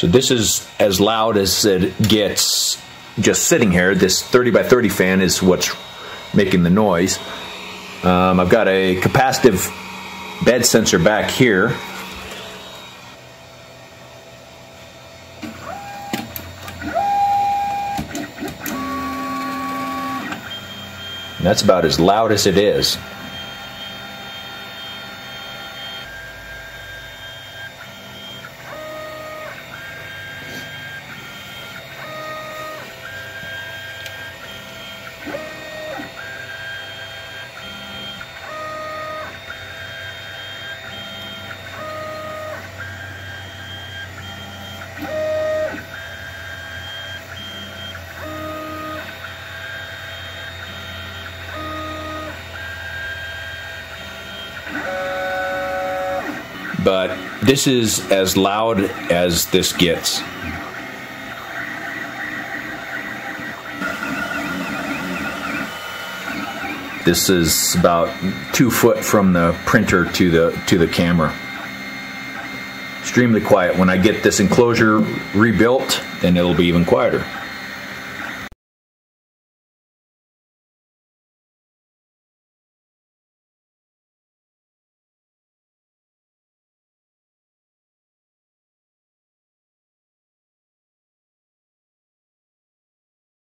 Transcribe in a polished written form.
So this is as loud as it gets just sitting here. This 30 by 30 fan is what's making the noise. I've got a capacitive bed sensor back here. And that's about as loud as it is. But this is as loud as this gets. This is about 2 foot from the printer to the camera. Extremely quiet. When I get this enclosure rebuilt, then it'll be even quieter.